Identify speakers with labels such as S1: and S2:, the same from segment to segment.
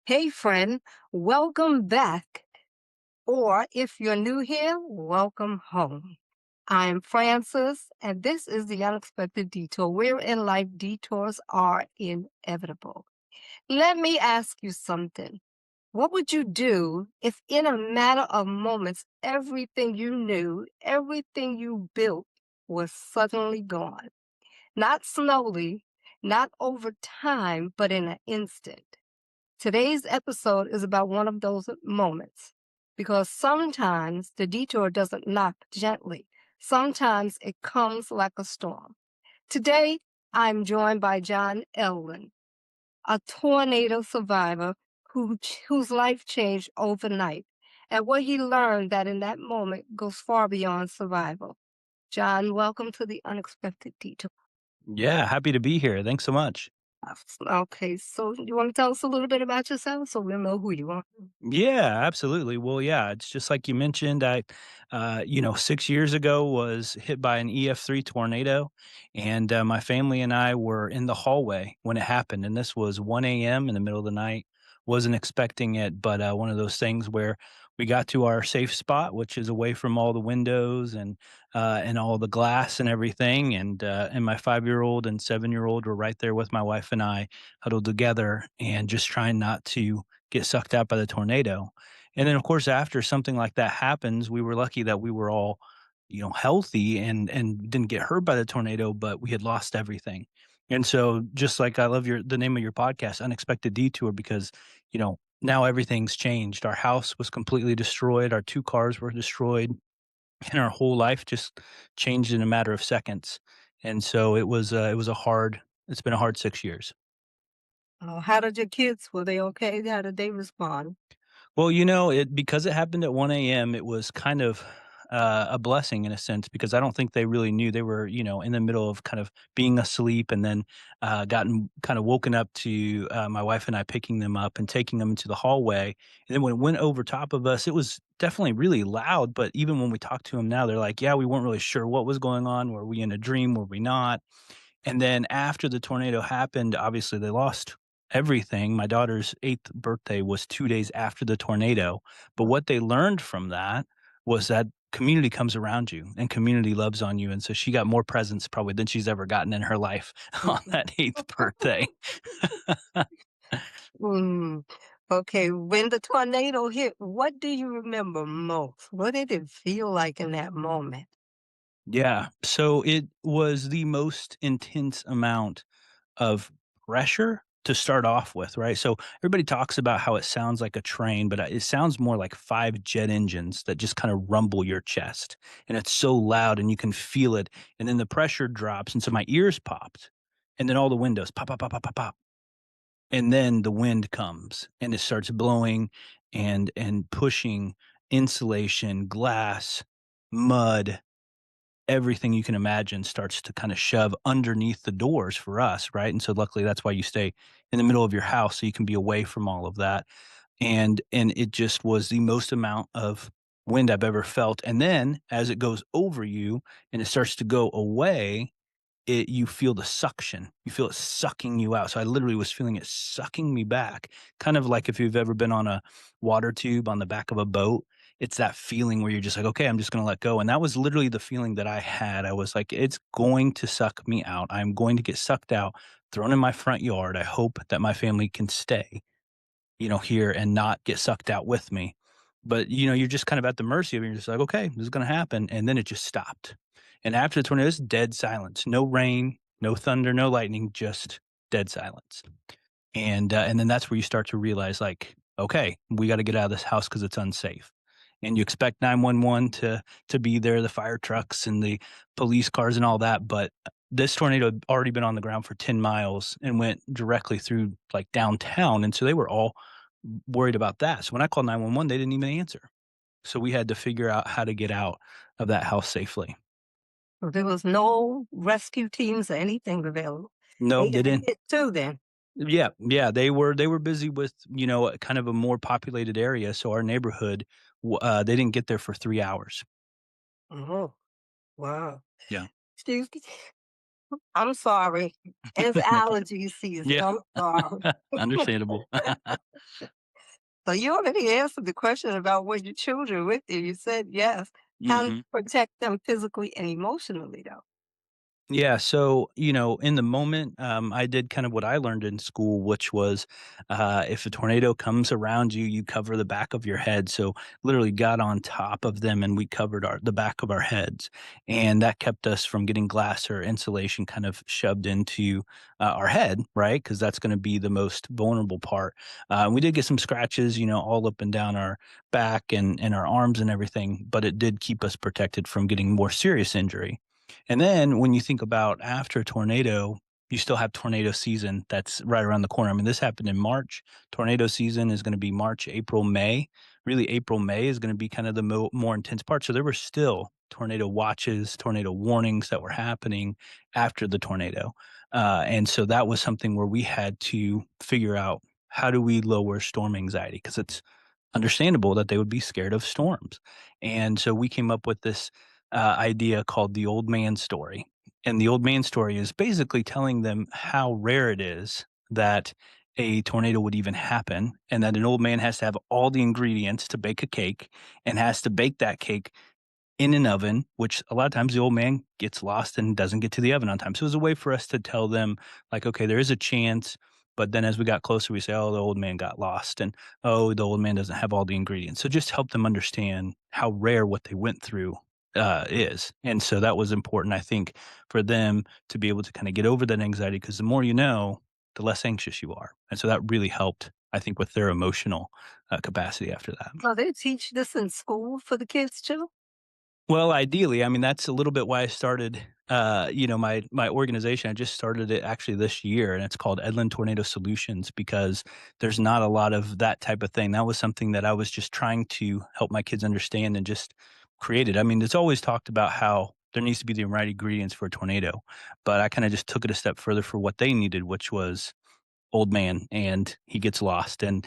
S1: Hey, friend, welcome back. Or if you're new here, welcome home. I'm Francis, and this is the Unexpected Detour. Where in life detours are inevitable. Let me ask you something. What would you do if, in a matter of moments, everything you knew, everything you built was suddenly gone? Not slowly, not over time, but in an instant. Today's episode is about one of those moments because sometimes the detour doesn't knock gently. Sometimes it comes like a storm. Today, I'm joined by Jon Edlin, a tornado survivor whose life changed overnight and what he learned that in that moment goes far beyond survival. Jon, welcome to the Unexpected Detour.
S2: Yeah, happy to be here. Thanks so much.
S1: Okay, so you want to tell us a little bit about yourself so we'll know who you are?
S2: Yeah, absolutely. Well, yeah, it's just like you mentioned. 6 years ago was hit by an EF3 tornado, and my family and I were in the hallway when it happened. And this was 1 a.m. in the middle of the night. Wasn't expecting it, but one of those things where we got to our safe spot, which is away from all the windows and all the glass and everything. And my 5 year old and 7 year old were right there with my wife and I, huddled together, and just trying not to get sucked out by the tornado. And then, of course, after something like that happens, we were lucky that we were all, healthy and didn't get hurt by the tornado, but we had lost everything. And so, just like I love the name of your podcast, Unexpected Detour, because now everything's changed. Our house was completely destroyed. Our two cars were destroyed, and our whole life just changed in a matter of seconds. And so it's been a hard 6 years.
S1: How did your kids, were they okay? How did they respond?
S2: Well, because it happened at 1 a.m., it was kind of a blessing in a sense because I don't think they really knew they were, in the middle of kind of being asleep and then gotten kind of woken up to my wife and I picking them up and taking them into the hallway. And then when it went over top of us, it was definitely really loud. But even when we talk to them now, they're like, yeah, we weren't really sure what was going on. Were we in a dream? Were we not? And then after the tornado happened, obviously they lost everything. My daughter's 8th birthday was 2 days after the tornado, but what they learned from that was that community comes around you and community loves on you, and so she got more presents probably than she's ever gotten in her life on that 8th birthday.
S1: Mm. Okay, when the tornado hit, what do you remember most? What did it feel like in that moment?
S2: Yeah, so it was the most intense amount of pressure to start off with, right? So everybody talks about how it sounds like a train, but it sounds more like 5 jet engines that just kind of rumble your chest. And it's so loud and you can feel it. And then the pressure drops. And so my ears popped. And then all the windows pop, pop, pop, pop, pop, pop. And then the wind comes and it starts blowing and pushing insulation, glass, mud, everything you can imagine starts to kind of shove underneath the doors for us, right? And so luckily that's why you stay in the middle of your house so you can be away from all of that. And it just was the most amount of wind I've ever felt. And then as it goes over you and it starts to go away, you feel the suction. You feel it sucking you out. So I literally was feeling it sucking me back, kind of like if you've ever been on a water tube on the back of a boat. It's that feeling where you're just like, okay, I'm just going to let go. And that was literally the feeling that I had. I was like, it's going to suck me out. I'm going to get sucked out, thrown in my front yard. I hope that my family can stay, here and not get sucked out with me. But, you're just kind of at the mercy of it. You're just like, okay, this is going to happen. And then it just stopped. And after the tornado, it's dead silence. No rain, no thunder, no lightning, just dead silence. And then that's where you start to realize, like, okay, we got to get out of this house because it's unsafe. And you expect 911 to be there, the fire trucks and the police cars and all that. But this tornado had already been on the ground for 10 miles and went directly through like downtown. And so they were all worried about that. So when I called 911, they didn't even answer. So we had to figure out how to get out of that house safely.
S1: So there was no rescue teams or anything available.
S2: No,
S1: They
S2: they
S1: got
S2: didn't.
S1: hit too then.
S2: Yeah, yeah, they were busy with, kind of a more populated area, so our neighborhood, they didn't get there for 3 hours.
S1: Oh, wow.
S2: Yeah.
S1: Excuse me. I'm sorry. It's allergy season.
S2: Yeah,
S1: I'm sorry.
S2: understandable.
S1: So you already answered the question about were your children with you. You said yes. How to
S2: Mhm.
S1: protect them physically and emotionally, though.
S2: Yeah, so, in the moment, I did kind of what I learned in school, which was, if a tornado comes around you, you cover the back of your head. So literally got on top of them and we covered the back of our heads, and that kept us from getting glass or insulation kind of shoved into our head, right? Because that's going to be the most vulnerable part. We did get some scratches, all up and down our back and our arms and everything, but it did keep us protected from getting more serious injury. And then when you think about after a tornado, you still have tornado season that's right around the corner. I mean, this happened in March. Tornado season is going to be March, April, May. Really, April, May is going to be kind of the more intense part. So there were still tornado watches, tornado warnings that were happening after the tornado. And so that was something where we had to figure out how do we lower storm anxiety? Because it's understandable that they would be scared of storms. And so we came up with this idea called the old man story. And the old man story is basically telling them how rare it is that a tornado would even happen, and that an old man has to have all the ingredients to bake a cake and has to bake that cake in an oven, which a lot of times the old man gets lost and doesn't get to the oven on time. So it was a way for us to tell them, like, okay, there is a chance. But then as we got closer, we say, oh, the old man got lost. And oh, the old man doesn't have all the ingredients. So just help them understand how rare what they went through is. And so that was important, I think, for them to be able to kind of get over that anxiety, because the more you know, the less anxious you are. And so that really helped, I think, with their emotional capacity after that.
S1: So they teach this in school for the kids too?
S2: Well, ideally, I mean, that's a little bit why I started, my organization. I just started it actually this year, and it's called Edlin Tornado Solutions, because there's not a lot of that type of thing. That was something that I was just trying to help my kids understand and just create it. I mean, it's always talked about how there needs to be the right ingredients for a tornado, but I kind of just took it a step further for what they needed, which was old man and he gets lost, and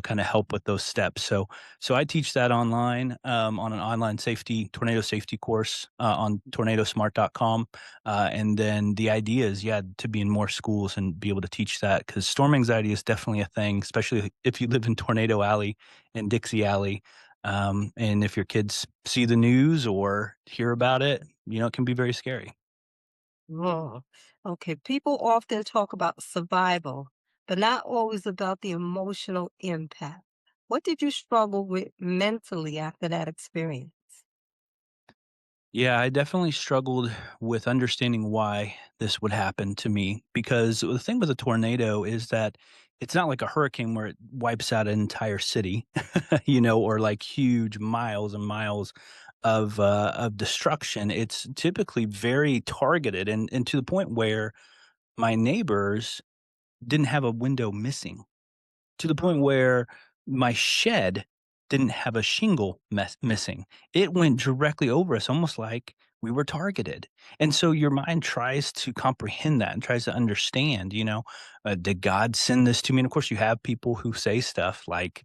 S2: kind of help with those steps. So I teach that online, on an online tornado safety course, on tornadosmart.com. And then the idea is, yeah, to be in more schools and be able to teach that, because storm anxiety is definitely a thing, especially if you live in Tornado Alley and Dixie Alley. And if your kids see the news or hear about it, it can be very scary.
S1: Oh, okay. People often talk about survival, but not always about the emotional impact. What did you struggle with mentally after that experience?
S2: Yeah, I definitely struggled with understanding why this would happen to me, because the thing with a tornado is that it's not like a hurricane where it wipes out an entire city, or like huge miles and miles of destruction. It's typically very targeted, and to the point where my neighbors didn't have a window missing, to the point where my shed didn't have a shingle missing. It went directly over us, almost like we were targeted. And so your mind tries to comprehend that and tries to understand, did God send this to me? And of course, you have people who say stuff like,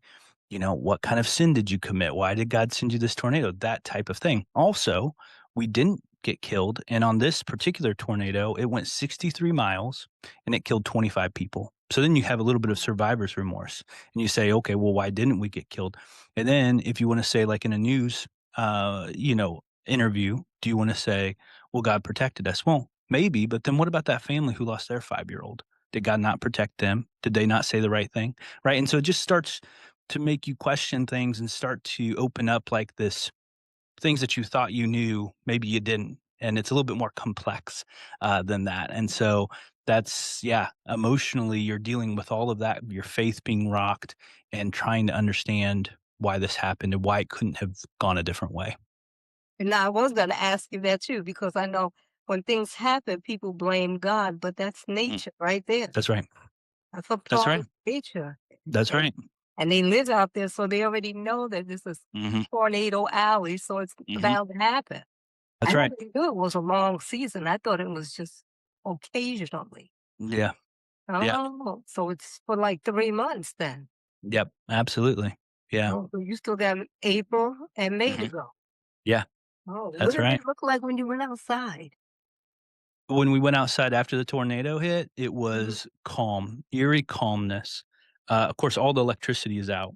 S2: what kind of sin did you commit? Why did God send you this tornado? That type of thing. Also, we didn't get killed. And on this particular tornado, it went 63 miles and it killed 25 people. So then you have a little bit of survivor's remorse, and you say, okay, well, why didn't we get killed? And then if you want to say, like in a news, interview, do you want to say, well, God protected us? Well, maybe, but then what about that family who lost their 5-year old? Did God not protect them? Did they not say the right thing? Right. And so it just starts to make you question things and start to open up like this things that you thought you knew, maybe you didn't. And it's a little bit more complex than that. And so that's, yeah, emotionally, you're dealing with all of that, your faith being rocked and trying to understand why this happened and why it couldn't have gone a different way.
S1: And now I was going to ask you that too, because I know when things happen, people blame God, but that's
S2: Mm,
S1: nature right there.
S2: that's right.
S1: That's a
S2: That's
S1: part
S2: right.
S1: of nature.
S2: That's
S1: And,
S2: right.
S1: and they live out there, so they already know that this is
S2: Hmm.
S1: tornado alley, so it's
S2: Hmm.
S1: bound to happen. I
S2: That's right.
S1: never knew it was a long season. I thought it was just occasionally.
S2: Yeah. Yeah.
S1: Oh, so it's for like 3 months then.
S2: Yep. Absolutely. Yeah.
S1: Oh, so you still got April and May
S2: Hmm.
S1: to go.
S2: Yeah.
S1: Oh, what
S2: That's
S1: did
S2: right.
S1: it look like when you went outside?
S2: When we went outside after the tornado hit, it
S1: Mhm.
S2: was calm, eerie calmness. Of course, all the electricity is out.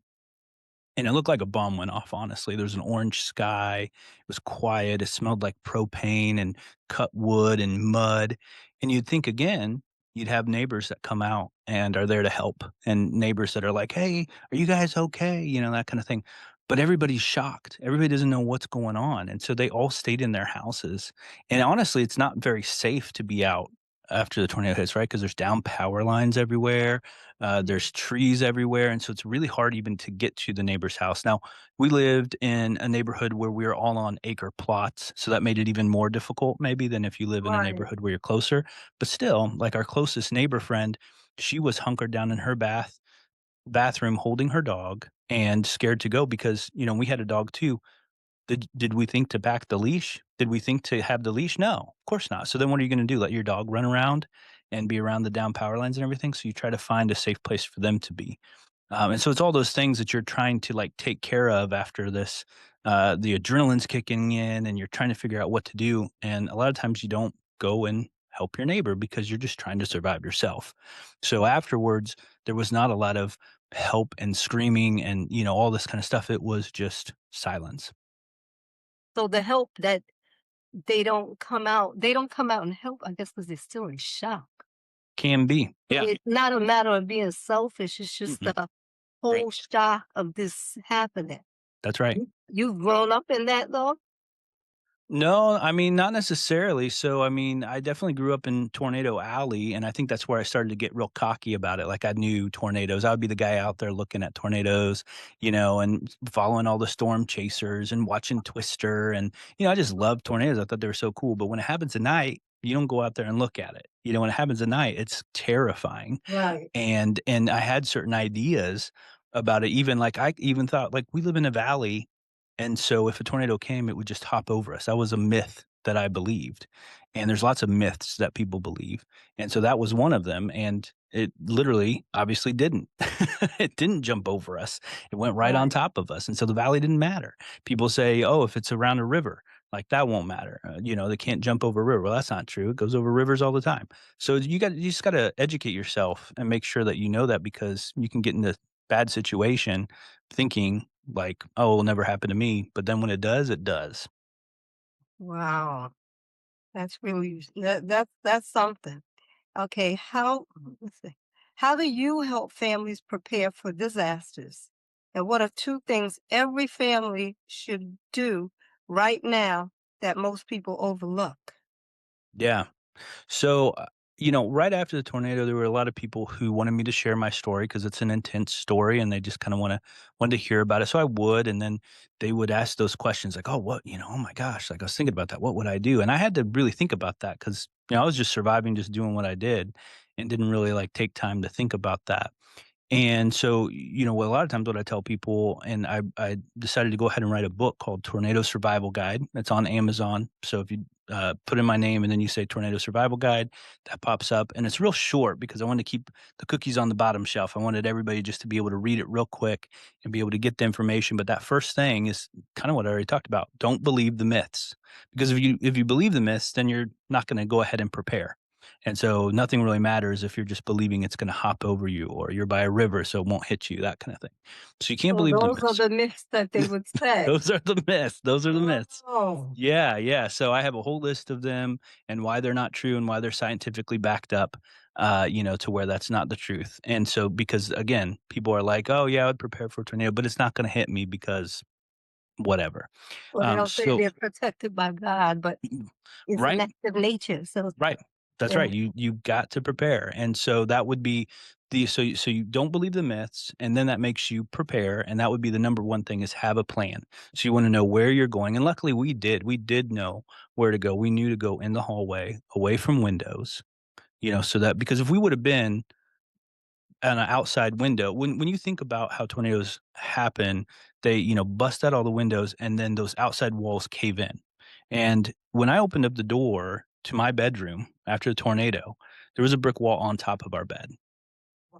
S2: And it looked like a bomb went off, honestly. There was an orange sky. It was quiet. It smelled like propane and cut wood and mud. And you'd think again, you'd have neighbors that come out and are there to help, and neighbors that are like, "Hey, are you guys okay?" That kind of thing. But everybody's shocked. Everybody doesn't know what's going on. And so they all stayed in their houses. And honestly, it's not very safe to be out after the tornado hits, right? Because there's down power lines everywhere. There's trees everywhere, and so it's really hard even to get to the neighbor's house. Now, we lived in a neighborhood where we were all on acre plots, so that made it even more difficult maybe than if you live in a
S1: Right.
S2: neighborhood where you're closer. But still, like our closest neighbor friend, she was hunkered down in her bathroom holding her dog and scared to go because, we had a dog too. Did we think to back the leash? Did we think to have the leash? No, of course not. So then what are you gonna do? Let your dog run around and be around the down power lines and everything? So you try to find a safe place for them to be. And so it's all those things that you're trying to like take care of after this. The adrenaline's kicking in, and you're trying to figure out what to do. And a lot of times you don't go and help your neighbor because you're just trying to survive yourself. So afterwards, there was not a lot of help and screaming and all this kind of stuff. It was just silence.
S1: So the help that they don't come out and help, I guess, because 'cause they're still in shock.
S2: Can be,
S1: So
S2: yeah.
S1: it's not a matter of being selfish, it's just
S2: Mm-mm.
S1: the
S2: Right.
S1: whole shock of this happening.
S2: That's right.
S1: You've grown up in that though?
S2: No, I mean, not necessarily. So, I mean, I definitely grew up in Tornado Alley, and I think that's where I started to get real cocky about it. Like, I knew tornadoes. I would be the guy out there looking at tornadoes, and following all the storm chasers and watching Twister. And, I just loved tornadoes. I thought they were so cool. But when it happens at night, you don't go out there and look at it. When it happens at night, it's terrifying.
S1: Right.
S2: And I had certain ideas about it. Even like I even thought like we live in a valley, and so if a tornado came, it would just hop over us. That was a myth that I believed. And there's lots of myths that people believe. And so that was one of them. And it literally obviously didn't. It didn't jump over us. It went right on
S1: Right.
S2: top of us. And so the valley didn't matter. People say, oh, if it's around a river, like that won't matter. They can't jump over a river. Well, that's not true. It goes over rivers all the time. So you just got to educate yourself and make sure that you know that, because you can get in a bad situation thinking like, "Oh, it'll never happen to me," but then when it does, it does.
S1: Wow. That's really that's something. Okay, let's see. How do you help families prepare for disasters? And what are two things every family should do right now that most people overlook?
S2: Yeah. So, right after the tornado, there were a lot of people who wanted me to share my story because it's an intense story, and they just kind of wanted to hear about it. So I would, and then they would ask those questions like, "Oh, what? Oh my gosh!" Like I was thinking about that. What would I do? And I had to really think about that because I was just surviving, just doing what I did, and didn't really like take time to think about that. And so, a lot of times what I tell people, and I decided to go ahead and write a book called Tornado Survival Guide. It's on Amazon. So if you put in my name and then you say Tornado Survival Guide, that pops up. And it's real short because I wanted to keep the cookies on the bottom shelf. I wanted everybody just to be able to read it real quick and be able to get the information. But that first thing is kind of what I already talked about. Don't believe the myths. Because if you believe the myths, then you're not going to go ahead and prepare. And so nothing really matters if you're just believing it's gonna hop over you or you're by a river, so it won't hit you, that kind of thing. So you can't
S1: So
S2: believe the
S1: those are
S2: myths.
S1: the myths that they would say.
S2: Those are the myths. Those are the myths.
S1: Oh,
S2: Yeah, yeah. So I have a whole list of them and why they're not true and why they're scientifically backed up, to where that's not the truth. And so because again, people are like, "Oh, yeah, I would prepare for a tornado, but it's not gonna hit me because whatever."
S1: well, they'll say
S2: So
S1: they're protected by God, but it's an
S2: right?
S1: act of nature. So,
S2: Right. That's
S1: yeah.
S2: right. You got to prepare. And so that would be so you don't believe the myths, and then that makes you prepare, and that would be the number one thing is have a plan. So you want to know where you're going, and luckily we did. We did know where to go. We knew to go in the hallway, away from windows, so that because if we would have been on an outside window, when you think about how tornadoes happen, they, bust out all the windows and then those outside walls cave in. And when I opened up the door to my bedroom after the tornado, there was a brick wall on top of our bed.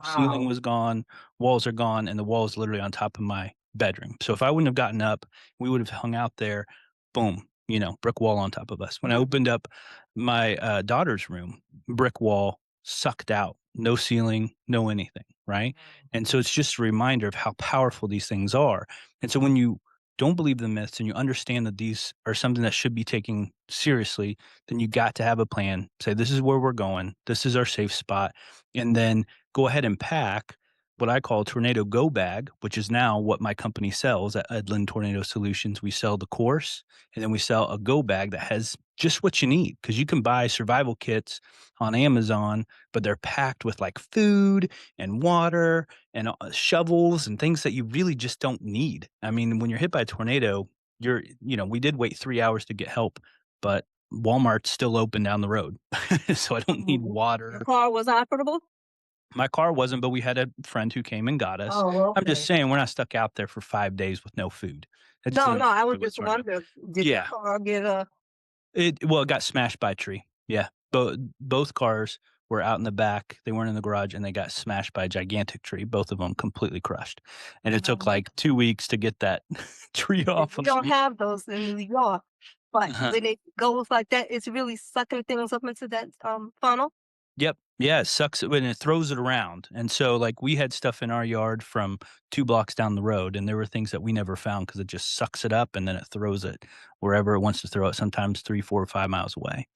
S2: Ceiling
S1: Wow.
S2: was gone, walls are gone, and the wall is literally on top of my bedroom. So if I wouldn't have gotten up, we would have hung out there, boom. brick wall on top of us. When I opened up my daughter's room, brick wall sucked out, no ceiling, no anything, right? And so it's just a reminder of how powerful these things are. And so when you don't believe the myths and you understand that these are something that should be taken seriously, then you got to have a plan. Say, this is where we're going. This is our safe spot. And then go ahead and pack what I call a tornado go bag, which is now what my company sells at Edlin Tornado Solutions. We sell the course and then we sell a go bag that has just what you need because you can buy survival kits on Amazon, but they're packed with like food and water and shovels and things that you really just don't need. I mean, when you're hit by a tornado, we did wait 3 hours to get help, but Walmart's still open down the road. So I don't need
S1: Mhm. Your
S2: water.
S1: car was operable?
S2: My car wasn't, but we had a friend who came and got us.
S1: Oh,
S2: I'm just
S1: okay.
S2: saying we're not stuck out there for 5 days with no food. That
S1: No,
S2: doesn't
S1: no, I was
S2: happen with
S1: just
S2: tornado.
S1: wondering, did the
S2: Yeah.
S1: car get a
S2: It got smashed by a tree. Yeah. Both cars were out in the back. They weren't in the garage, and they got smashed by a gigantic tree, both of them completely crushed. And it took, like, 2 weeks to get that tree off
S1: we
S2: of
S1: don't
S2: me.
S1: have those in New York, but
S2: Uh-huh.
S1: when it goes like that, it's really sucking things up into that, funnel?
S2: Yep. Yeah, it sucks when it throws it around, and so, like, we had stuff in our yard from 2 blocks down the road, and there were things that we never found because it just sucks it up, and then it throws it wherever it wants to throw it, sometimes 3, 4, or 5 miles away.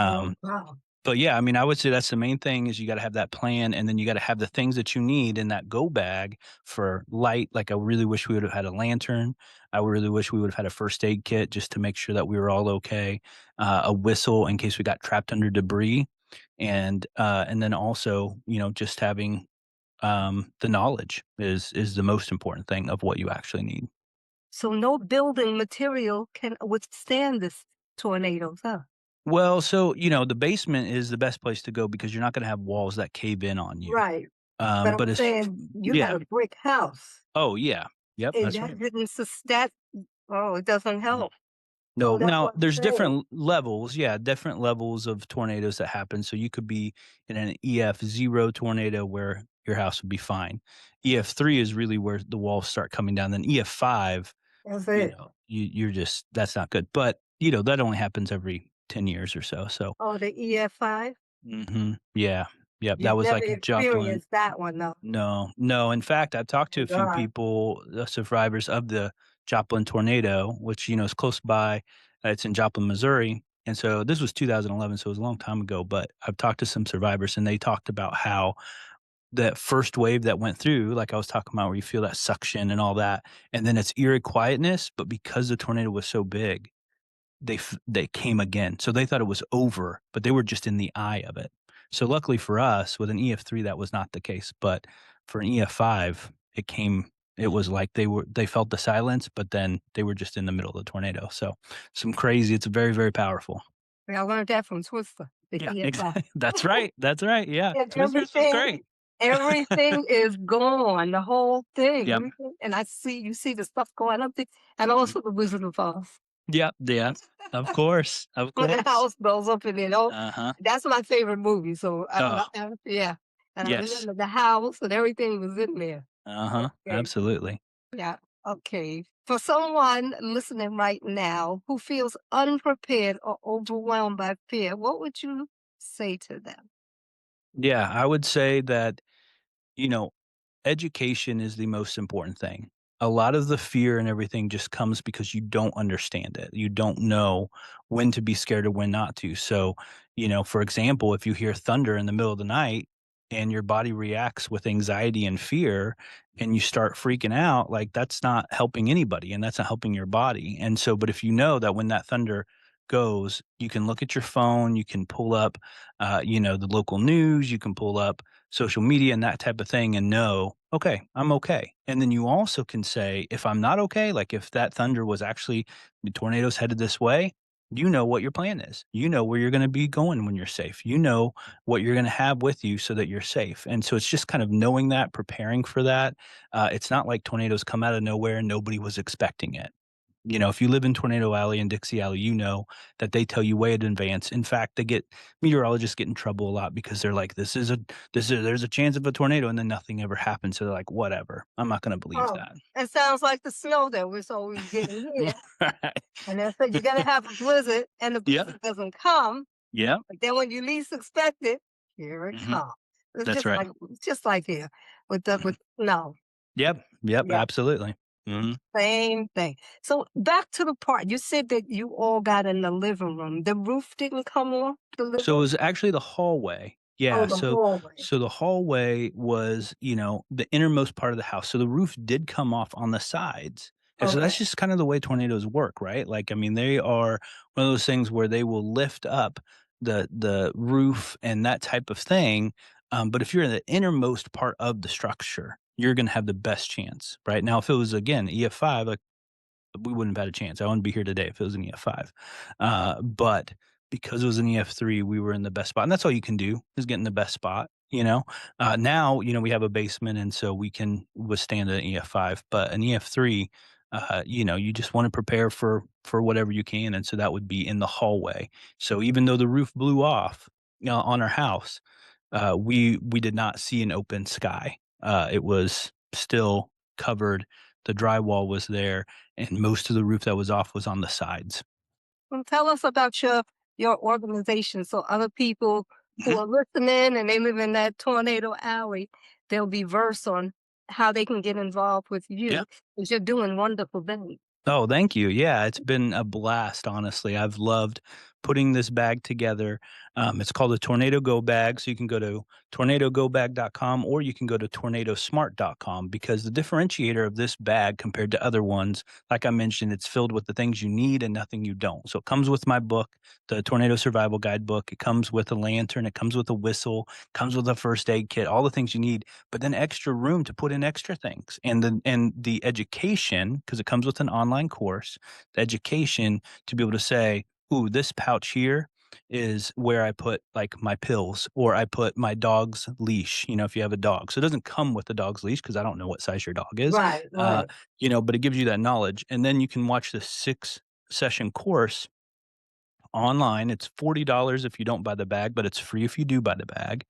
S1: Oh,
S2: Um,
S1: wow.
S2: but, yeah, I mean, I would say that's the main thing is you gotta have that plan, and then you gotta have the things that you need in that go bag for light, like, I really wish we would've had a lantern. I really wish we would've had a first aid kit just to make sure that we were all okay, a whistle in case we got trapped under debris, and then also, just having, the knowledge is the most important thing of what you actually need.
S1: So no building material can withstand this tornadoes, huh?
S2: Well, so, the basement is the best place to go because you're not gonna have walls that cave in on you.
S1: Right. But I'm
S2: But it's
S1: saying you got
S2: yeah.
S1: a brick house,
S2: Oh, yeah. Yep,
S1: and
S2: that's
S1: that
S2: right.
S1: didn't that oh, it doesn't help.
S2: No,
S1: So that's
S2: now
S1: what I'm
S2: there's
S1: saying.
S2: different levels, yeah, different levels of tornadoes that happen. So you could be in an EF0 tornado where your house would be fine. EF3 is really where the walls start coming down. Then EF5,
S1: That's it.
S2: you're just that's not good. But that only happens every 10 years or so. So
S1: Oh, the EF5?
S2: yeah, yep, that
S1: You've
S2: was
S1: never
S2: like Joplin.
S1: experienced that one, though.
S2: No, no. In fact, I've talked to
S1: Oh,
S2: a few
S1: God.
S2: people, survivors of the Joplin tornado, which, is close by. It's in Joplin, Missouri. And so this was 2011, so it was a long time ago. But I've talked to some survivors, and they talked about how that first wave that went through, like I was talking about, where you feel that suction and all that, and then it's eerie quietness. But because the tornado was so big, they came again. So they thought it was over, but they were just in the eye of it. So luckily for us, with an EF3, that was not the case. But for an EF5, it was like they felt the silence, but then they were just in the middle of the tornado. So some crazy, it's very, very powerful.
S1: Yeah, I learned that from Twister, the
S2: Yeah,
S1: EF5.
S2: exactly. That's right. That's right. Yeah.
S1: And
S2: Twizzlers was great.
S1: everything is gone, the whole thing,
S2: Yep.
S1: everything, and you see the stuff going up there, and also the Wizard of Oz.
S2: Yep. Yeah. Of course. Of
S1: When the
S2: course.
S1: house goes up and oh,
S2: Uh-huh.
S1: that's my favorite movie, so
S2: Oh,
S1: yeah, and I
S2: yes.
S1: remember the house and everything was in there.
S2: Uh-huh.
S1: Okay,
S2: Absolutely.
S1: yeah, okay. For someone listening right now who feels unprepared or overwhelmed by fear, what would you say to them?
S2: Yeah, I would say that, you know, education is the most important thing. A lot of the fear and everything just comes because you don't understand it. You don't know when to be scared or when not to. So, for example, if you hear thunder in the middle of the night and your body reacts with anxiety and fear and you start freaking out, like that's not helping anybody and that's not helping your body. And so, but if you know that when that thunder goes, you can look at your phone, you can pull up, the local news, you can pull up social media and that type of thing and know, okay, I'm okay. And then you also can say, if I'm not okay, like if that thunder was actually the tornadoes headed this way, you know what your plan is. You know where you're going to be going when you're safe. You know what you're going to have with you so that you're safe. And so it's just kind of knowing that, preparing for that. It's not like tornadoes come out of nowhere and nobody was expecting it. You know, if you live in Tornado Alley and Dixie Alley, you know that they tell you way in advance. In fact, they get meteorologists get in trouble a lot because they're like, there's a chance of a tornado," and then nothing ever happens. So they're like, "Whatever, I'm not gonna believe
S1: Oh,
S2: that."
S1: it sounds like the snow that we're always getting here.
S2: Right.
S1: And they said you're gonna have a blizzard, and the
S2: Yeah.
S1: blizzard doesn't come,
S2: Yeah.
S1: but then when you least expect it, here it
S2: Mhm.
S1: comes.
S2: That's right.
S1: It's just like here
S2: Mhm.
S1: with snow.
S2: Yep. Yep.
S1: Yeah,
S2: Absolutely. Mhm.
S1: same thing. So back to the part you said that you all got in the living room. The roof didn't come off the living
S2: So it
S1: room?
S2: was actually the hallway.
S1: Oh,
S2: Yeah,
S1: the
S2: so
S1: hallway.
S2: so the hallway was, you know, the innermost part of the house. So the roof did come off on the sides. And so
S1: Okay.
S2: that's just kind of the way tornadoes work, right? Like, I mean, they are one of those things where they will lift up the roof and that type of thing. But if you're in the innermost part of the structure, you're going to have the best chance, right? Now, if it was again EF5, like we wouldn't have had a chance. I wouldn't be here today if it was an EF5. But because it was an EF3, we were in the best spot. And that's all you can do is get in the best spot, you know? Now, you know, we have a basement and so we can withstand an EF5, but an EF3, you know, you just want to prepare for whatever you can. And so that would be in the hallway. So even though the roof blew off, you know, on our house, we did not see an open sky. It was still covered. The drywall was there, and most of the roof that was off was on the sides.
S1: Well, tell us about your organization so other people who
S2: Mhm.
S1: are listening and they live in that tornado alley, they'll be versed on how they can get involved with
S2: Yeah.
S1: you because you're doing wonderful things.
S2: Oh, thank you. Yeah, it's been a blast, honestly. I've loved putting this bag together. It's called a Tornado Go bag. So you can go to tornadogobag.com or you can go to tornadosmart.com because the differentiator of this bag compared to other ones, like I mentioned, it's filled with the things you need and nothing you don't. So it comes with my book, the Tornado Survival Guidebook. It comes with a lantern. It comes with a whistle, comes with a first aid kit, all the things you need, but then extra room to put in extra things. And the education, because it comes with an online course, the education to be able to say, ooh, this pouch here is where I put like my pills or I put my dog's leash, you know, if you have a dog. So it doesn't come with the dog's leash because I don't know what size your dog is.
S1: Right,
S2: Uh,
S1: right.
S2: you know, but it gives you that knowledge. And then you can watch the 6 session course online. It's $40 if you don't buy the bag, but it's free if you do buy the bag.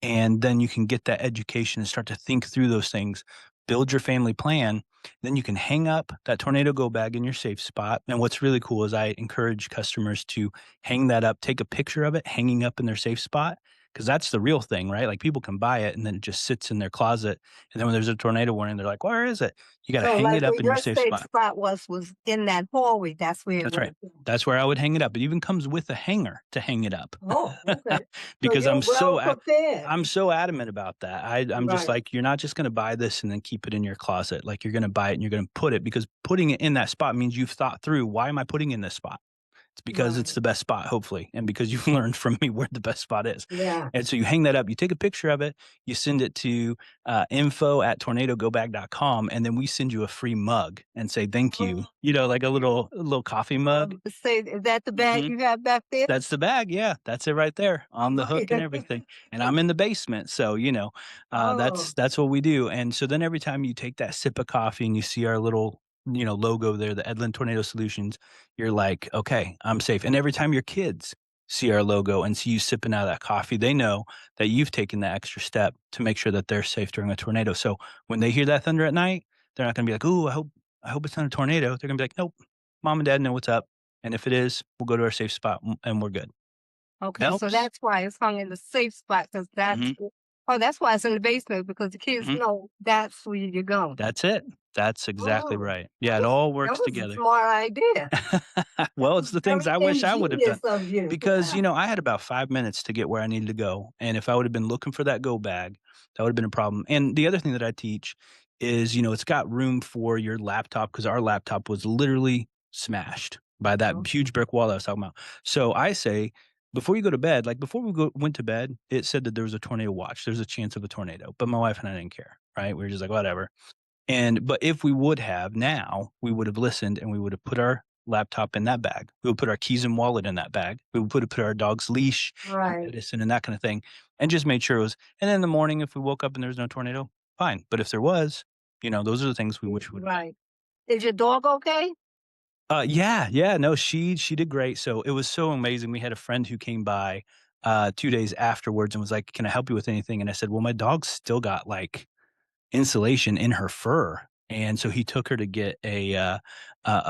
S2: And then you can get that education and start to think through those things, build your family plan. Then you can hang up that tornado go bag in your safe spot. And what's really cool is I encourage customers to hang that up, take a picture of it hanging up in their safe spot. Cause that's the real thing, right? Like people can buy it and then it just sits in their closet. And then when there's a tornado warning, they're like, where is it? You got to
S1: So
S2: hang
S1: like
S2: it
S1: where
S2: up in your
S1: your
S2: safe
S1: safe
S2: spot.
S1: spot was in that hallway. That's where it
S2: That's right.
S1: would be.
S2: That's where I would hang it up. It even comes with a hanger to hang it up
S1: Oh, okay. So
S2: because
S1: you're well prepared.
S2: I'm so adamant about that. I'm just
S1: Right,
S2: like, you're not just going to buy this and then keep it in your closet. Like you're going to buy it and you're going to put it because putting it in that spot means you've thought through why am I putting in this spot? It's because it's
S1: right.
S2: the best spot, hopefully, and because you've learned from me where the best spot is.
S1: Yeah.
S2: And so you hang that up, you take a picture of it, you send it to info@tornadogobag.com, and then we send you a free mug and say thank you.
S1: Oh,
S2: You know, like a little coffee mug.
S1: say, is that the bag
S2: Mhm.
S1: you have back there?
S2: That's the bag, yeah, that's it right there on the
S1: Oh,
S2: hook and everything, and I'm in the basement, so, you know,
S1: oh,
S2: that's what we do, and so then every time you take that sip of coffee and you see our little, you know, logo there, the Edlin Tornado Solutions, you're like, "Okay, I'm safe," and every time your kids see our logo and see you sipping out of that coffee, they know that you've taken the extra step to make sure that they're safe during a tornado, so when they hear that thunder at night, they're not gonna be like, "Ooh, I hope it's not a tornado." They're gonna be like, "Nope, mom and dad know what's up." And if it is, we'll go to our safe spot and we're good.
S1: okay. So
S2: Helps.
S1: that's why it's hung in the safe spot because
S2: Mhm,
S1: that's why it's in the basement because the kids
S2: mhm.
S1: know that's where you're going.
S2: That's it. That's exactly
S1: Oh,
S2: right. Yeah, it all
S1: that
S2: works
S1: was a
S2: together.
S1: smart idea. That
S2: Well,
S1: was
S2: it's the things
S1: very
S2: I wish I would have done
S1: ingenious of you.
S2: because, you know, I had about 5 minutes to get where I needed to go, and if I would have been looking for that go bag, that would have been a problem, and the other thing that I teach is, you know, it's got room for your laptop because our laptop was literally smashed by that
S1: Oh,
S2: huge brick wall that I was talking about. So I say, before you go to bed, like, before went to bed, it said that there was a tornado watch, there's a chance of a tornado, but my wife and I didn't care, right? We were just like, "Whatever." And but if we would have now, we would have listened and we would have put our laptop in that bag. We would put our keys and wallet in that bag. We would put our dog's leash and
S1: right,
S2: medicine and that kind of thing, and just made sure it was. And then in the morning, if we woke up and there was no tornado, fine. But if there was, you know, those are the things we wish we would have done.
S1: right. Is your dog okay?
S2: Yeah, yeah, no, she did great. So it was so amazing. We had a friend who came by 2 days afterwards and was like, "Can I help you with anything?" And I said, "Well, my dog's still got like insulation in her fur." And so he took her to get a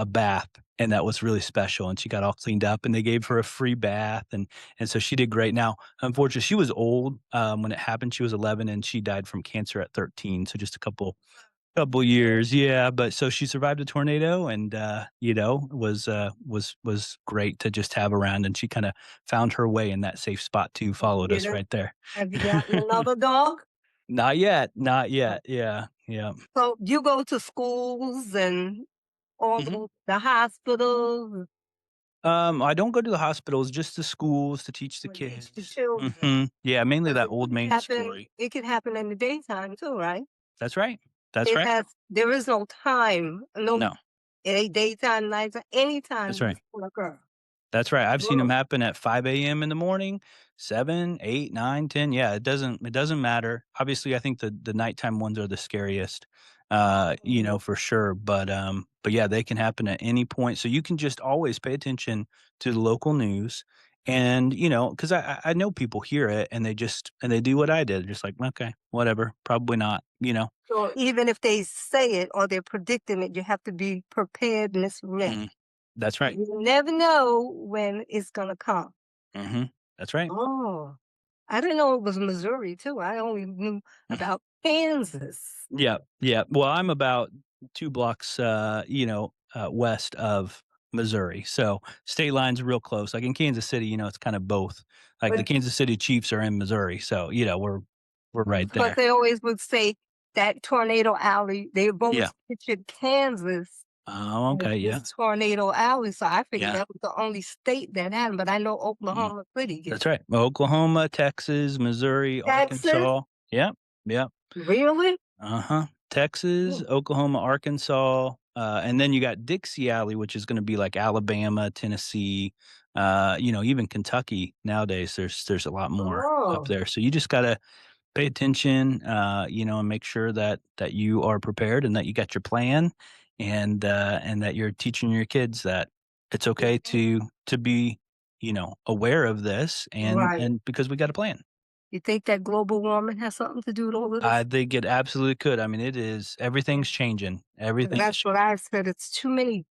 S2: bath, and that was really special, and she got all cleaned up, and they gave her a free bath, and so she did great. Now, unfortunately, she was old, when it happened. She was 11, and she died from cancer at 13, so just a couple years, yeah, but so she survived a tornado and, was great to just have around, and she kinda found her way in that safe spot too, followed
S1: You
S2: us
S1: know,
S2: right there.
S1: have you gotten another dog?
S2: Not yet, not
S1: Uh,
S2: yet, yeah, yeah.
S1: So you go to schools and all
S2: Mhm.
S1: the hospitals
S2: I don't go to the hospitals, just the schools to teach the
S1: to teach the
S2: kids.
S1: children.
S2: Mhm. Yeah, mainly
S1: 'Cause
S2: that old main story.
S1: it could happen in the daytime too, right?
S2: That's right. That's right.
S1: There is no time, no
S2: No,
S1: daytime, nighttime,
S2: that's
S1: anytime
S2: right.
S1: this can occur.
S2: That's right. I've seen them
S1: Oh,
S2: happen at 5 AM in the morning, 7, 8, 9, 10. Yeah, it doesn't matter. Obviously, I think the nighttime ones are the scariest, for sure, but yeah, they can happen at any point, so you can just always pay attention to the local news and, 'cause I know people hear it and they do what I did, just like, "Okay, whatever, probably not."
S1: so even if they say it or they're predicting it, you have to be preparedness ready.
S2: Mhm. That's right.
S1: You never know when it's gonna come.
S2: Mhm. That's right.
S1: Oh, I didn't know it was Missouri too. I only knew about Kansas.
S2: Yeah, yeah. Well, I'm about 2 blocks, west of Missouri, so state line's real close. Like in Kansas City, it's kinda both. Like the
S1: But
S2: Kansas City Chiefs are in Missouri, so, we're right
S1: but
S2: there.
S1: they always would say that tornado alley, they've
S2: Yeah.
S1: always pictured Kansas
S2: Oh,
S1: as
S2: okay, yeah,
S1: this tornado alley, so I figured
S2: yeah.
S1: that was the only state that had 'em, but I know
S2: Mhm.
S1: Oklahoma City gets
S2: That's right. Oklahoma, Texas, Missouri,
S1: Texas?
S2: Arkansas. Yep, yep.
S1: Really?
S2: Uh-huh. Texas,
S1: Mm.
S2: Oklahoma, Arkansas, and then you got Dixie Alley, which is gonna be like Alabama, Tennessee, even Kentucky nowadays, there's a lot more up
S1: Oh,
S2: there. So you just gotta pay attention, and make sure that you are prepared and that you got your plan and that you're teaching your kids that it's okay
S1: yeah,
S2: to be, aware of this
S1: right.
S2: and because we got a plan.
S1: You think that global warming has something to do with all of
S2: I
S1: this?
S2: think it absolutely could. I mean,
S1: Yeah.
S2: everything's changing.
S1: 'Cause
S2: Everything is
S1: that's what
S2: changing.
S1: I said, it's too many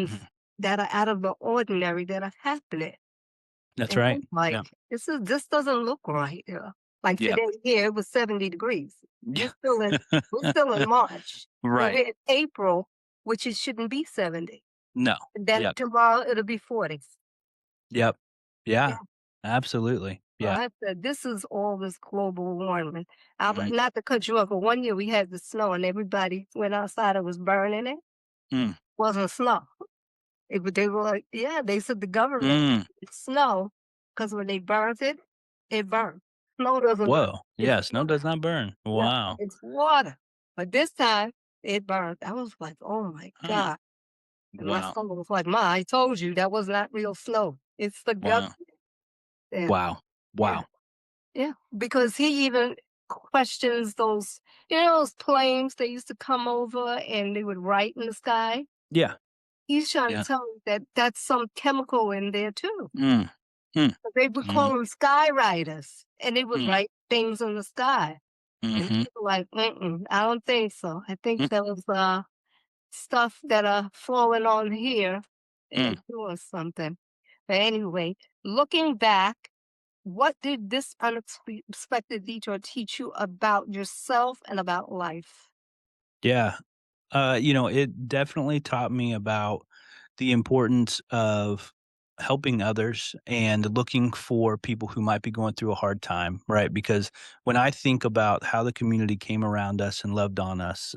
S2: Mhm.
S1: things that are out of the ordinary that are happening.
S2: That's
S1: And
S2: right.
S1: I'm
S2: Yeah.
S1: like, this doesn't look right, like
S2: Yeah.
S1: today here, it was 70 degrees. We're
S2: Yeah.
S1: still in we're still in March, and
S2: Right.
S1: we're in April, which it shouldn't be 70.
S2: No.
S1: And then
S2: Yep.
S1: tomorrow it'll be 40.
S2: Yep.
S1: Yeah.
S2: Yeah. Absolutely.
S1: So
S2: Yeah.
S1: I said, this is all this global warming.
S2: Mhm.
S1: Not to cut you off, but one year we had the snow and everybody went outside and was burning it.
S2: Mm.
S1: Wasn't snow. They were like, yeah, they said the government
S2: Mm.
S1: it's snow because when they burnt it, it burned. Snow doesn't burn.
S2: Whoa.
S1: It's
S2: Yeah, snow
S1: water.
S2: does not burn.
S1: Yeah,
S2: Wow.
S1: it's water. But this time it burned. I was like, oh my
S2: Huh.
S1: God. And my
S2: Wow.
S1: son was like, Ma, I told you that was not real snow. It's the
S2: Wow.
S1: government. Yeah.
S2: Wow.
S1: Yeah.
S2: Wow.
S1: Yeah. Because he even questions those, those planes that used to come over and they would write in the sky.
S2: Yeah.
S1: He's trying to
S2: Yeah.
S1: tell me that that's some chemical in there too.
S2: Mm. Mm.
S1: But they would
S2: Mhm.
S1: call them skywriters, and they would
S2: Mm.
S1: write things in the sky. And
S2: Mhm.
S1: people like, "Mm-mm, I don't think so. I think
S2: Mm.
S1: that was, stuff that are flowing on here
S2: Mm.
S1: and doing something." But anyway, looking back, what did this unexpected detour teach you about yourself and about life?
S2: Yeah. It definitely taught me about the importance of helping others and looking for people who might be going through a hard time, right? Because when I think about how the community came around us and loved on us,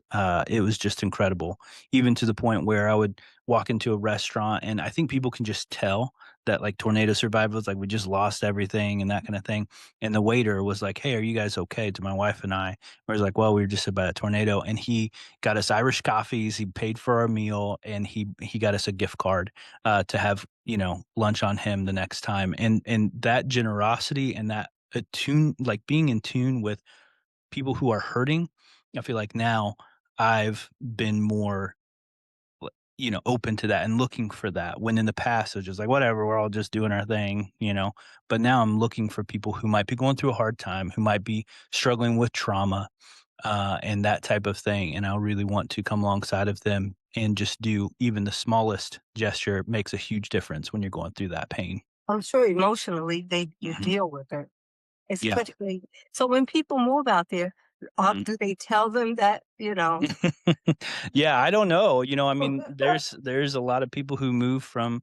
S2: it was just incredible. Even to the point where I would walk into a restaurant and I think people can just tell that like tornado survivors, like we just lost everything and that kind of thing. And the waiter was like, "Hey, are you guys okay?" To my wife and I. Where like, "Well, we were just about a tornado," and he got us Irish coffees. He paid for our meal, and he got us a gift card to have lunch on him the next time. And that generosity and that attune, like being in tune with people who are hurting. I feel like now I've been more open to that and looking for that, when in the past it was just like, whatever, we're all just doing our thing. But now I'm looking for people who might be going through a hard time, who might be struggling with trauma, and that type of thing. And I really want to come alongside of them and just do even the smallest gesture makes a huge difference when you're going through that pain.
S1: I'm sure emotionally you
S2: Mhm.
S1: deal with it,
S2: Yeah.
S1: especially so when people move out there,
S2: Mhm.
S1: do they tell them that,
S2: Yeah, I don't know. I mean, there's a lot of people who move from,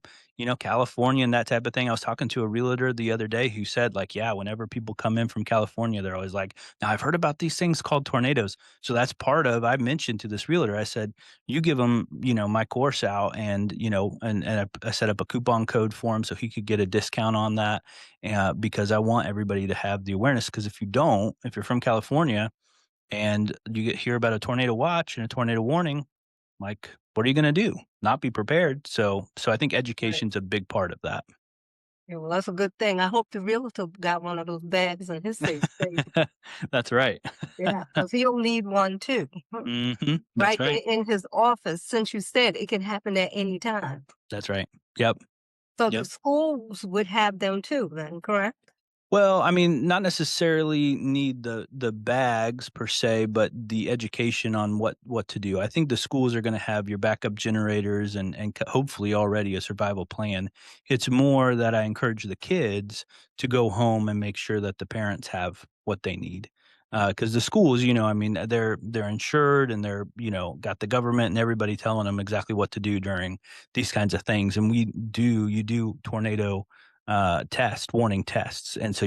S2: California and that type of thing. I was talking to a realtor the other day who said, like, yeah, whenever people come in from California, they're always like, now I've heard about these things called tornadoes. So that's part of, I mentioned to this realtor, I said, you give him, my course out, and, I set up a coupon code for him so he could get a discount on that, because I want everybody to have the awareness. Because if you don't, if you're from California, and you hear about a tornado watch and a tornado warning, like, what are you gonna do? Not be prepared. So I think
S1: Right.
S2: education's a big part of that.
S1: Yeah, well, that's a good thing. I hope the realtor got one of those bags in his safe space.
S2: That's right.
S1: Yeah, because he'll need one too.
S2: Mhm. That's
S1: Right
S2: right.
S1: in his office, since you said it can happen at any time.
S2: That's right. Yep.
S1: So the
S2: Yep.
S1: schools would have them too then, correct?
S2: Well, I mean, not necessarily need the bags per se, but the education on what to do. I think the schools are going to have your backup generators and hopefully already a survival plan. It's more that I encourage the kids to go home and make sure that the parents have what they need. Because the schools, I mean, they're insured, and they're, got the government and everybody telling them exactly what to do during these kinds of things. And you do tornado warning tests. And so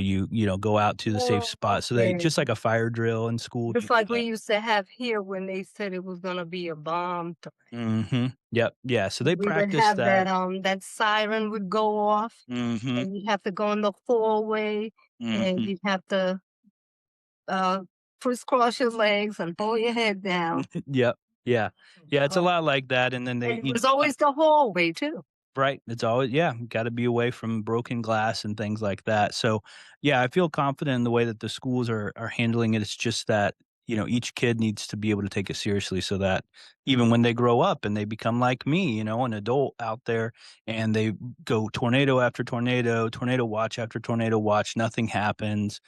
S2: go out to the safe
S1: Oh,
S2: spot. So they,
S1: okay.
S2: just like a fire drill in school, you
S1: Just
S2: do
S1: like we
S2: that.
S1: used to have here when they said it was gonna be a bomb threat.
S2: Yep. Yeah. So they
S1: We would
S2: practice
S1: have
S2: that.
S1: that siren would go off,
S2: Mhm.
S1: and you'd have to go in the hallway, and
S2: Mhm.
S1: you'd have to, uh, crisscross your legs and pull your head down.
S2: Yep. Yeah. Yeah, it's a
S1: Oh,
S2: lot like that. And then
S1: and
S2: they,
S1: it was always the hallway too.
S2: right. It's always, yeah, gotta be away from broken glass and things like that. So, yeah, I feel confident in the way that the schools are handling it. It's just that, each kid needs to be able to take it seriously, so that even when they grow up and they become like me, an adult out there, and they go tornado after tornado, tornado watch after tornado watch, nothing happens,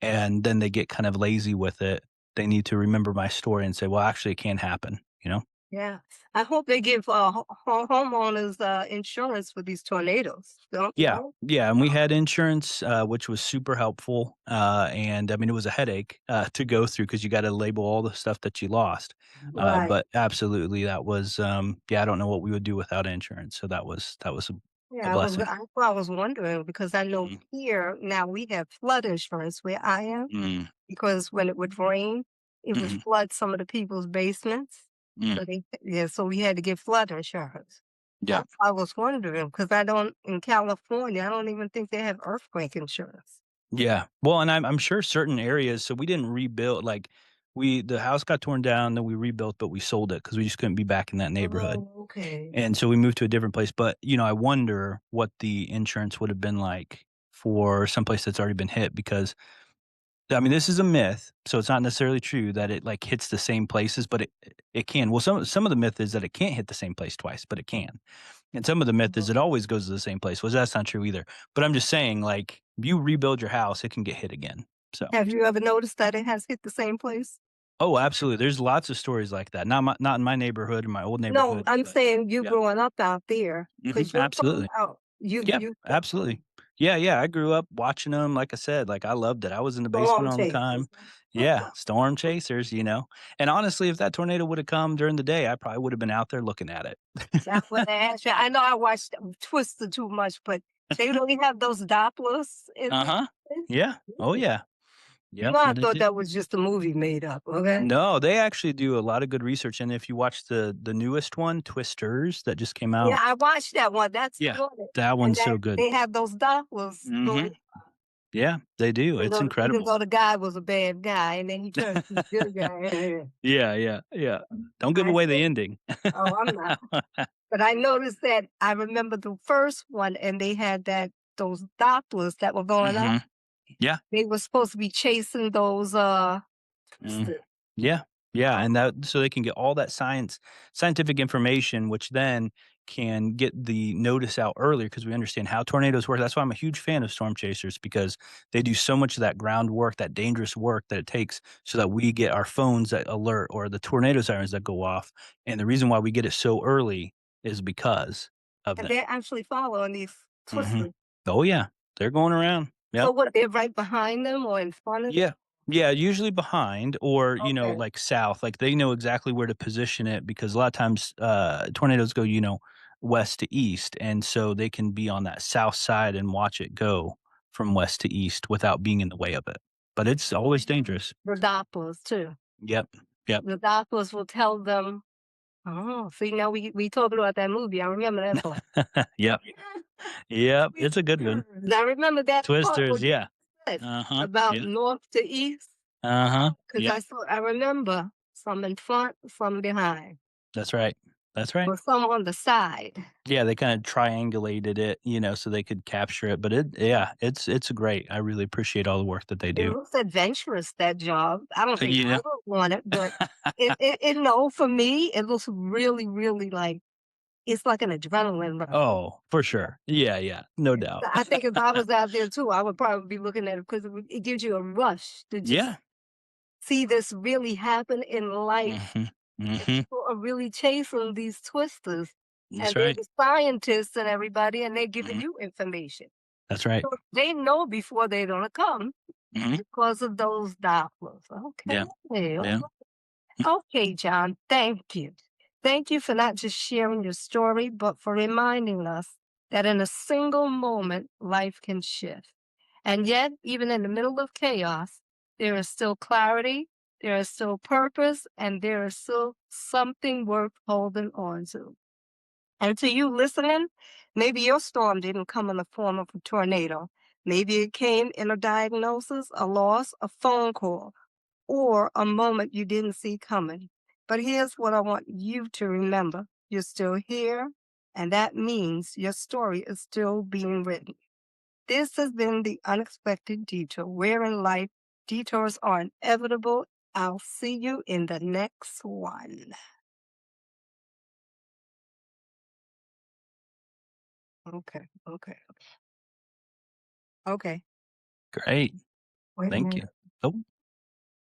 S2: and then they get kind of lazy with it. They need to remember my story and say, well, actually it can happen.
S1: Yeah. I hope they give, homeowners, insurance for these tornadoes, don't you
S2: Yeah,
S1: know?
S2: yeah, and we had insurance, which was super helpful, and I mean, it was a headache, to go through because you gotta label all the stuff that you lost,
S1: Right.
S2: but absolutely, that was, yeah, I don't know what we would do without insurance, so that was a
S1: Yeah,
S2: blessing.
S1: I was wondering because I know
S2: Mm,
S1: here now we have flood insurance where I am
S2: mm,
S1: because when it would rain, it would
S2: mhm,
S1: flood some of the people's basements.
S2: mm,
S1: So we had to get flood insurance.
S2: yeah.
S1: I was wondering because I don't in California, I don't even think they have earthquake insurance.
S2: Yeah. Well, and I'm sure certain areas, so we didn't rebuild, like, the house got torn down, then we rebuilt, but we sold it because we just couldn't be back in that neighborhood.
S1: Oh, okay.
S2: And so we moved to a different place, but, I wonder what the insurance would have been like for someplace that's already been hit, because, I mean, this is a myth, so it's not necessarily true that it, like, hits the same places, but it can. Well, some of the myth is that it can't hit the same place twice, but it can. And some of the myth is it always goes to the same place. Well, that's not true either. But I'm just saying, like, if you rebuild your house, it can get hit again. So,
S1: Have you ever noticed that it has hit the same place?
S2: oh, absolutely. There's lots of stories like that. Not in my neighborhood, in my old
S1: No,
S2: neighborhood,
S1: I'm
S2: but
S1: saying you
S2: yeah.
S1: growing up out there because you're from
S2: Absolutely.
S1: out.
S2: Yep, absolutely. Yeah, yeah, I grew up watching them. Like I said, like, I loved it. I was in the
S1: Storm
S2: basement all the
S1: chasers.
S2: time. Yeah, storm chasers. And honestly, if that tornado woulda come during the day, I probably would have been out there looking at it.
S1: That's what I asked you. I know I watched Twister too much, but they really have those Dopplers in the
S2: Uh-huh. Yeah. Oh,
S1: Ooh.
S2: yeah.
S1: You
S2: Yep,
S1: know, I
S2: and it
S1: thought
S2: did.
S1: that was just a movie made up, okay?
S2: No, they actually do a lot of good research, and if you watch the newest one, Twisters, that just came
S1: Yeah,
S2: out.
S1: I watched that one. That's
S2: Yeah,
S1: funny.
S2: that
S1: And
S2: one's
S1: that
S2: so good.
S1: they have those Dopplers
S2: Mhm.
S1: going
S2: Yeah, they do, it's
S1: even
S2: incredible.
S1: though the guy was a bad guy and then he turned to be a good guy.
S2: Yeah, yeah, yeah. Don't give
S1: I
S2: away the
S1: said,
S2: ending.
S1: "Oh, I'm not." But I noticed that I remember the first one, and they had those Dopplers that were going up.
S2: Mhm. Yeah.
S1: They were supposed to be chasing those,
S2: Mm.
S1: twisters.
S2: Yeah. Yeah,
S1: Oh,
S2: and that so they can get all that scientific information, which then can get the notice out earlier because we understand how tornadoes work. That's why I'm a huge fan of storm chasers because they do so much of that groundwork, that dangerous work that it takes so that we get our phones that alert or the tornado sirens that go off. And the reason why we get it so early is because of
S1: and
S2: them.
S1: they're actually following these
S2: Mhm.
S1: twisters.
S2: Oh, yeah. They're going around.
S1: So
S2: Yep.
S1: what, they're right behind them or in front of them?
S2: Yeah. Yeah, usually behind or,
S1: Okay.
S2: like south, like they know exactly where to position it because a lot of times, tornadoes go, west to east. And so they can be on that south side and watch it go from west to east without being in the way of it. But it's always dangerous.
S1: The Dopplers too.
S2: Yep. Yep.
S1: The Dopplers will tell them, oh, see, now we talking about that movie. I remember that part.
S2: Yep. Yep. It's a good one.
S1: I remember that part
S2: Twisters.
S1: what you
S2: Yeah.
S1: said
S2: Uh-huh.
S1: about
S2: Yeah.
S1: north to east,
S2: Uh-huh.
S1: because
S2: Yep.
S1: I remember some in front, some behind,
S2: That's right. That's right.
S1: or some on the side.
S2: Yeah, they kinda triangulated it, so they could capture it, but it's great. I really appreciate all the work that they
S1: It
S2: do.
S1: looks adventurous, that job. I don't think I
S2: Yeah.
S1: would want it, but no, for me, it looks really, really like it's like an adrenaline rush.
S2: Oh, for sure. Yeah, yeah, no doubt.
S1: I think if I was out there too, I would probably be looking at it because it gives you a rush to just
S2: Yeah.
S1: see this really happen in life.
S2: Mhm.
S1: And
S2: Mhm.
S1: people are really chasing these twisters,
S2: That's
S1: and they're
S2: right.
S1: the scientists and everybody, and they're giving
S2: Mhm.
S1: you information.
S2: That's right.
S1: So they know before they're gonna come
S2: Mhm.
S1: because of those Dopplers.
S2: Yeah.
S1: Okay,
S2: Yeah.
S1: okay, John, thank you. Thank you for not just sharing your story, but for reminding us that in a single moment, life can shift. And yet, even in the middle of chaos, there is still clarity, there is still purpose, and there is still something worth holding on to. And to you listening, maybe your storm didn't come in the form of a tornado. Maybe it came in a diagnosis, a loss, a phone call, or a moment you didn't see coming. But here's what I want you to remember: you're still here, and that means your story is still being written. This has been the Unexpected Detour, where in life detours are inevitable. I'll see you in the next one. Okay, okay, okay.
S2: Great.
S1: Wait a
S2: Thank you.
S1: minute.
S2: Oh.